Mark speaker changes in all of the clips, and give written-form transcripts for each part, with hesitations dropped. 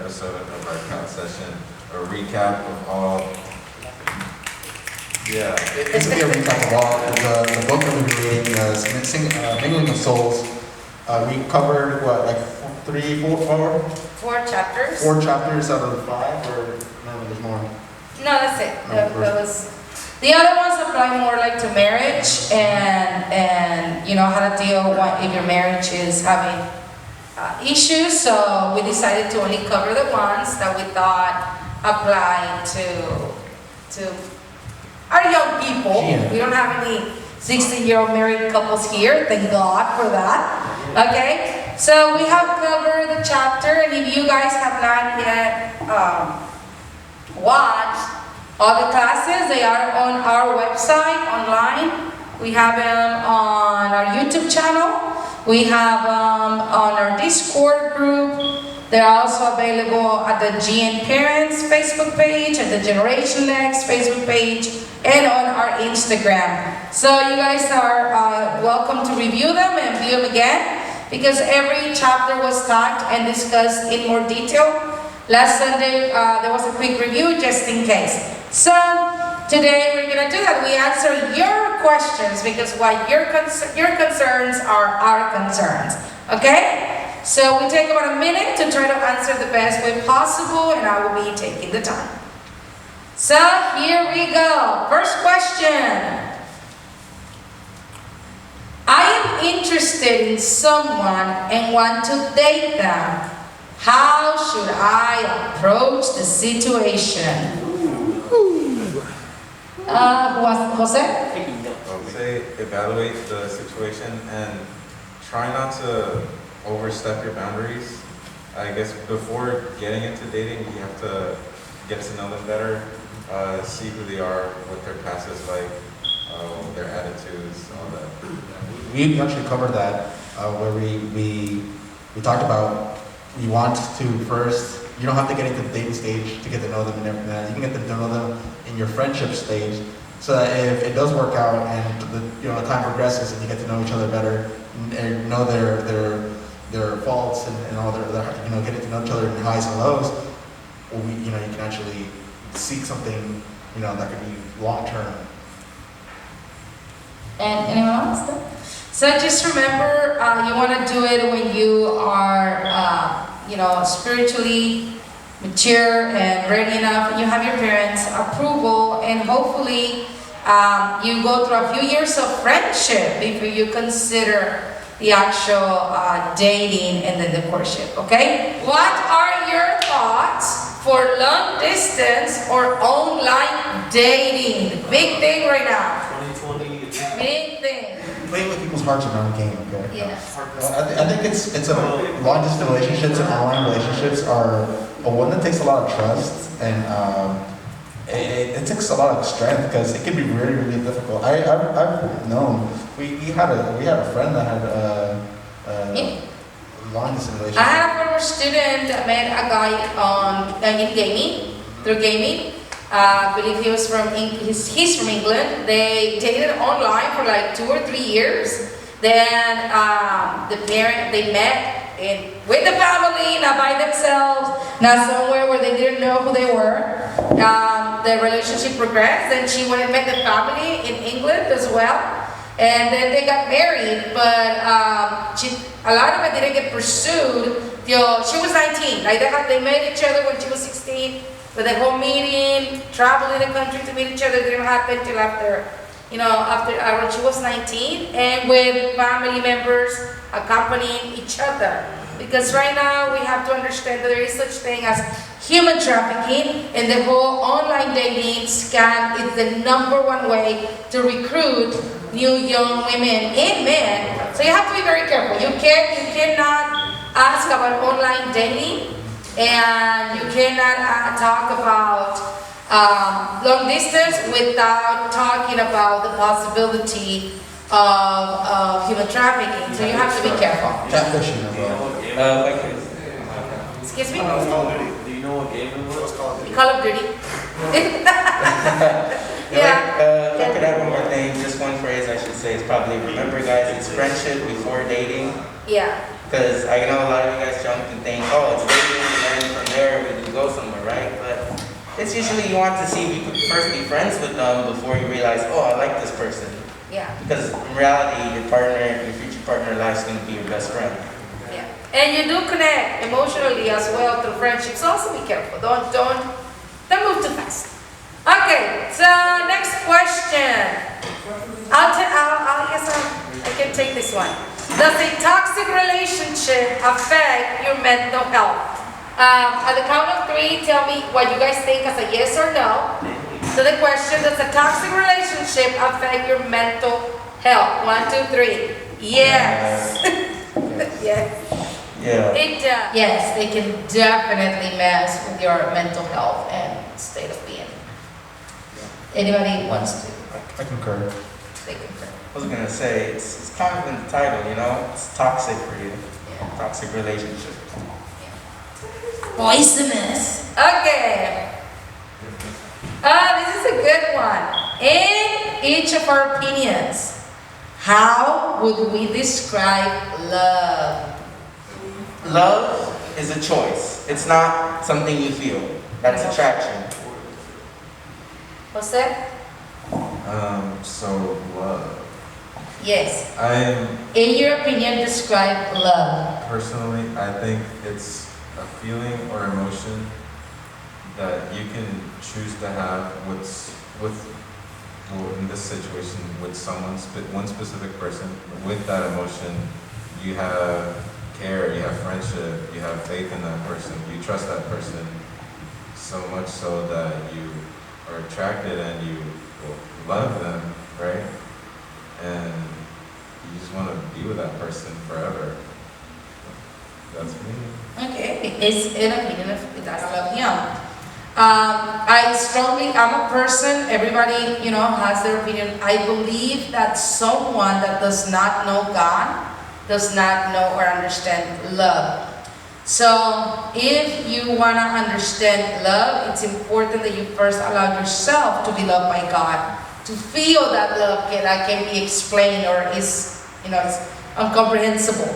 Speaker 1: episode of our couch session, a recap of all. Yeah.
Speaker 2: It's going to be a recap of all the book that we've been reading, Mingling of Souls. We covered, what, like
Speaker 3: Four chapters.
Speaker 2: 4 chapters out of the 5, or no, there's more?
Speaker 3: No, that's it. That was the other ones apply more like to marriage and you know how to deal if your marriage is having issues. So we decided to only cover the ones that we thought apply to our young people.
Speaker 2: Yeah.
Speaker 3: We don't have any 60-year-old married couples here. Thank God for that. Okay, so we have covered the chapter, and if you guys have not yet watched all the classes, they are on our website online. We have them on our YouTube channel. We have them on our Discord group. They're also available at the GN Parents Facebook page, at the Generation Next Facebook page, and on our Instagram. So you guys are welcome to review them and view them again, because every chapter was taught and discussed in more detail. Last Sunday, there was a quick review just in case. So today we're going to do that. We answer your questions, because what your concerns are our concerns. Okay? So we take about a minute to try to answer the best way possible, and I will be taking the time. So here we go. First question. I am interested in someone and want to date them. How should I approach the situation? Jose?
Speaker 1: I would say evaluate the situation and try not to overstep your boundaries. I guess before getting into dating, you have to get to know them better, see who they are, what their past is like, their attitudes, all that.
Speaker 2: We actually covered that, where we talked about you want to first, you don't have to get into the dating stage to get to know them and everything that. You can get to know them in your friendship stage, so that if it does work out and the time progresses and you get to know each other better, and know their faults and all their getting to know each other in highs and lows, you can actually seek something that could be long term.
Speaker 3: And anyone else? So just remember, you want to do it when you are, spiritually mature and ready enough, and you have your parents' approval, and hopefully you go through a few years of friendship before you consider the actual dating and then the courtship. Okay? What are your thoughts for long distance or online dating? The big thing right now.
Speaker 4: 2020.
Speaker 3: Big thing.
Speaker 2: Playing with people's hearts around the game, okay?
Speaker 3: Yeah.
Speaker 2: I think it's a long distance relationships and online relationships are one that takes a lot of trust, and it takes a lot of strength, because it can be really, really difficult. I've known we had a friend that had a long distance relationship.
Speaker 3: I had a former student that met a guy in gaming, through gaming. I believe he was he's from England. They dated online for like 2 or 3 years. Then they met with the family, not by themselves, not somewhere where they didn't know who they were. The relationship progressed, and she went and met the family in England as well. And then they got married, but a lot of it didn't get pursued till she was 19. Like they met each other when she was 16. But the whole meeting, traveling the country to meet each other didn't happen till after she was 19, and with family members accompanying each other. Because right now we have to understand that there is such thing as human trafficking, and the whole online dating scam is the #1 way to recruit new young women and men. So you have to be very careful. You cannot ask about online dating. And you cannot talk about long distance without talking about the possibility of human trafficking. So you have to be careful.
Speaker 2: Catfishing as well.
Speaker 3: Excuse me?
Speaker 4: Do you know what game it was?
Speaker 3: Call of Duty. Yeah.
Speaker 5: If I could add one more thing, just one phrase I should say is probably, remember guys, it's friendship before dating.
Speaker 3: Yeah.
Speaker 5: Because I know a lot of you guys jump and think, oh, it's dating, and then from there go somewhere, right? But it's usually you want to see if you could first be friends with them before you realize, oh, I like this person.
Speaker 3: Yeah.
Speaker 5: Because in reality, your partner, your future partner in life is going to be your best friend.
Speaker 3: Yeah. And you do connect emotionally as well through friendships. Also be careful. Don't move too fast. Okay, so next question. I can take this one. Does a toxic relationship affect your mental health? At the count of 3, tell me what you guys think as a yes or no. So the question, does a toxic relationship affect your mental health? 1, 2, 3. Yes. Yes.
Speaker 5: Yeah.
Speaker 3: It does. Yes, they can definitely mess with your mental health and state of being. Anybody wants to?
Speaker 2: I concur.
Speaker 3: They concur.
Speaker 5: I was going to say, it's kind of in the title, you know? It's toxic for you.
Speaker 3: Yeah.
Speaker 5: Toxic relationship.
Speaker 3: Poisonous. Okay. This is a good one. In each of our opinions, how would we describe love?
Speaker 5: Love is a choice. It's not something you feel. That's attraction.
Speaker 3: Jose?
Speaker 1: So love.
Speaker 3: Yes.
Speaker 1: I'm
Speaker 3: In your opinion, describe love.
Speaker 1: personally, I think it's a feeling or emotion that you can choose to have well, in this situation, with one specific person. With that emotion, you have care, you have friendship, you have faith in that person, you trust that person so much so that you are attracted and you love them, right? And you just want to be with that person forever. That's me.
Speaker 3: Okay, it's an opinion of that's love him. I'm a person, everybody, has their opinion. I believe that someone that does not know God does not know or understand love. So if you want to understand love, it's important that you first allow yourself to be loved by God, to feel that love that can be explained or is, it's incomprehensible.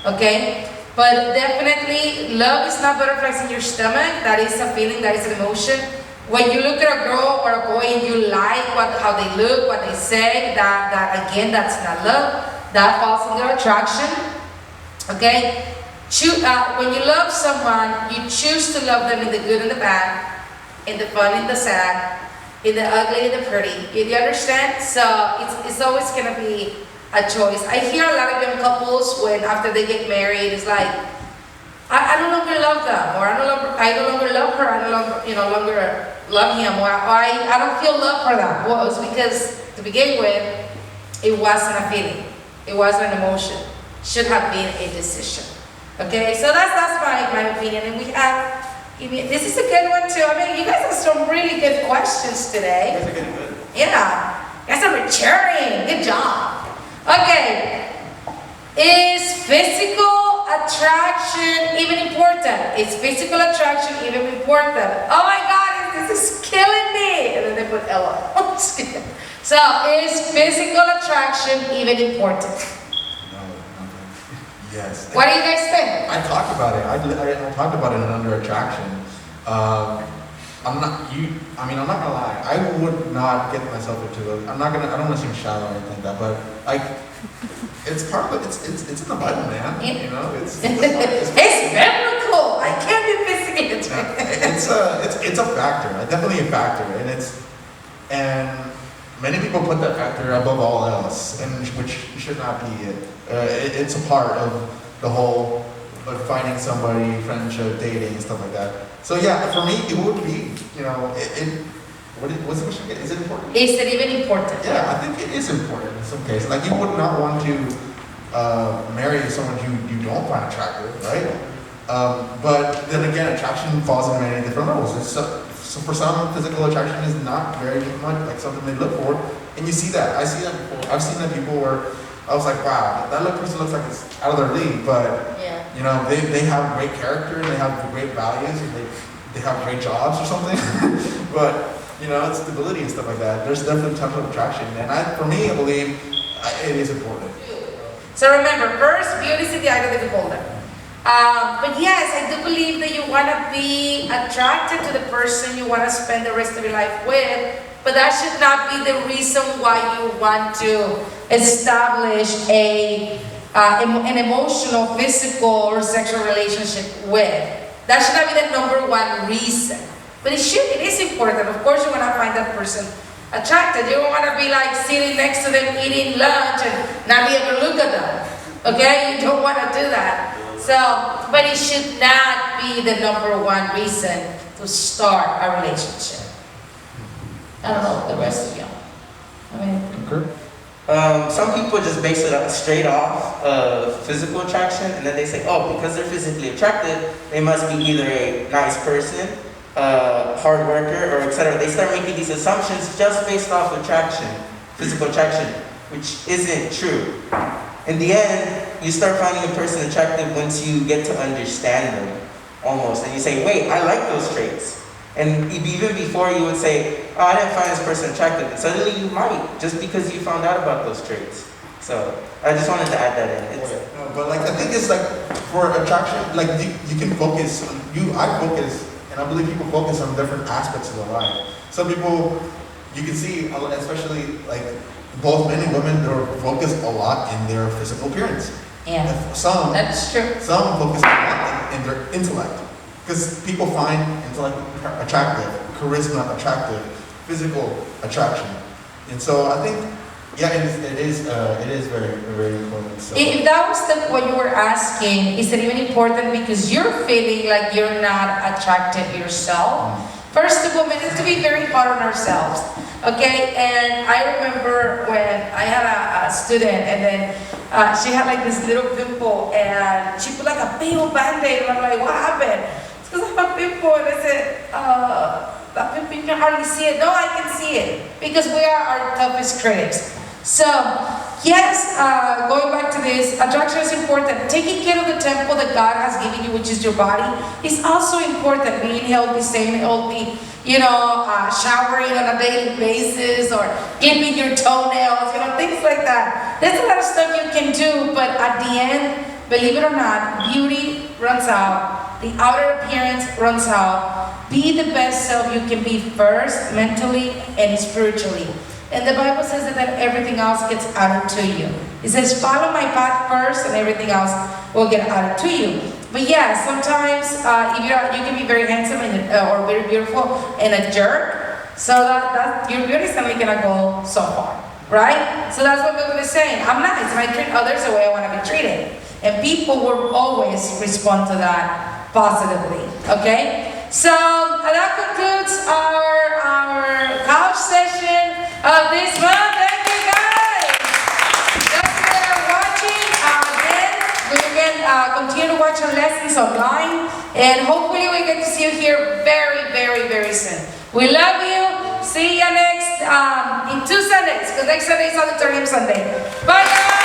Speaker 3: Okay? But definitely, love is not butterflies in your stomach. That is a feeling, that is an emotion. When you look at a girl or a boy and you like how they look, what they say, that again, that's not love. That falls under attraction. Okay? When you love someone, you choose to love them in the good and the bad, in the fun, in the sad, in the ugly, in the pretty. You understand? So it's always going to be a choice. I hear a lot of young couples when after they get married, it's like, I no longer love them, or I no longer love her, I no longer love him, or I don't feel love for them. Well, it's because to begin with, it wasn't a feeling, it wasn't an emotion. Should have been a decision. Okay, so that's my opinion, and this is a good one too. I mean, you guys have some really good questions today.
Speaker 5: That's getting good.
Speaker 3: Yeah, you guys are maturing. Good job. Okay, is physical attraction even important? Is physical attraction even important? Oh my God, this is killing me. And then they put Ella. I'm just kidding. So, is physical attraction even important?
Speaker 2: No. Yes.
Speaker 3: What do you guys think?
Speaker 2: I talked about it. I talked about it in Under Attraction. I'm not gonna lie. I would not get myself into it. I don't want to seem shallow or anything like that, but it's part of it. It's in the Bible, man. It's
Speaker 3: biblical. I can't be physically attracted.
Speaker 2: It's a factor. Definitely a factor, and many people put that factor above all else, and which should not be it. It's a part of the whole. But finding somebody, friendship, dating, and stuff like that. So yeah, for me, it would be, what's the question again? Is it important?
Speaker 3: Is it even important?
Speaker 2: Yeah, I think it is important in some cases. Like you would not want to marry someone you don't find attractive, right? But then again, attraction falls in many different levels. So for some, physical attraction is not very much like something they look for, and you see that. I see that before. I've seen that people where I was like, wow, that person looks like it's out of their league, but they have great character and they have great values and they have great jobs or something. But it's stability and stuff like that. There's definitely type of attraction, and for me, I believe it is important.
Speaker 3: So remember, first, beauty is in the eye of the beholder. But yes, I do believe that you want to be attracted to the person you want to spend the rest of your life with, but that should not be the reason why you want to establish an emotional, physical, or sexual relationship with. That should not be the number one reason. But it is important. Of course, you want to find that person attractive. You don't want to be like sitting next to them eating lunch and not be able to look at them. Okay? You don't want to do that. So, but it should not be the number one reason to start a relationship. I don't know the rest of you. I mean,
Speaker 5: Some people just base it up straight off of physical attraction, and then they say, oh, because they're physically attracted, they must be either a nice person, hard worker, or etc. They start making these assumptions just based off attraction, physical attraction, which isn't true. In the end, you start finding a person attractive once you get to understand them, almost. And you say, wait, I like those traits. And even before you would say, oh, I didn't find this person attractive. And suddenly you might, just because you found out about those traits. So, I just wanted to add that in.
Speaker 2: But like, I think it's like, for attraction, like you can focus, I focus, and I believe people focus on different aspects of their life. Some people, you can see, especially like, both men and women, they're focused a lot in their physical appearance.
Speaker 3: yeah,
Speaker 2: Some
Speaker 3: that's true.
Speaker 2: focus a lot in their intellect. Because people find intellect attractive, charisma attractive, physical attraction. And so I think, yeah, it is very, very important. So.
Speaker 3: If that was what you were asking, is it even important because you're feeling like you're not attracted yourself? First of all, we need to be very hard on ourselves, okay? And I remember when I had a student, and then she had like this little pimple, and she put like a big old Band-Aid, and I'm like, what happened? It's because I have a pimple, and I said, that pimple, you can hardly see it. No, I can see it, because we are our toughest critics. So, yes, going back to this, attraction is important. Taking care of the temple that God has given you, which is your body, is also important. Being healthy, staying healthy, showering on a daily basis, or clipping your toenails, things like that. There's a lot of stuff you can do, but at the end, believe it or not, beauty runs out. The outer appearance runs out. Be the best self you can be first, mentally and spiritually. And the Bible says that everything else gets added to you. It says, follow my path first, and everything else will get added to you. But yeah, sometimes you can be very handsome or very beautiful and a jerk, so that your beauty is only gonna go so far, right? So that's what Mingling is saying. I'm nice, and I treat others the way I want to be treated, and people will always respond to that positively. Okay, so that concludes our couch session of this month. Thank you guys. Thanks for watching. Again, we can continue to watch our lessons online, and hopefully we get to see you here very, very, very soon. We love you. See you next in 2 Sundays, because next Sunday is Auditorium Sunday. Bye guys.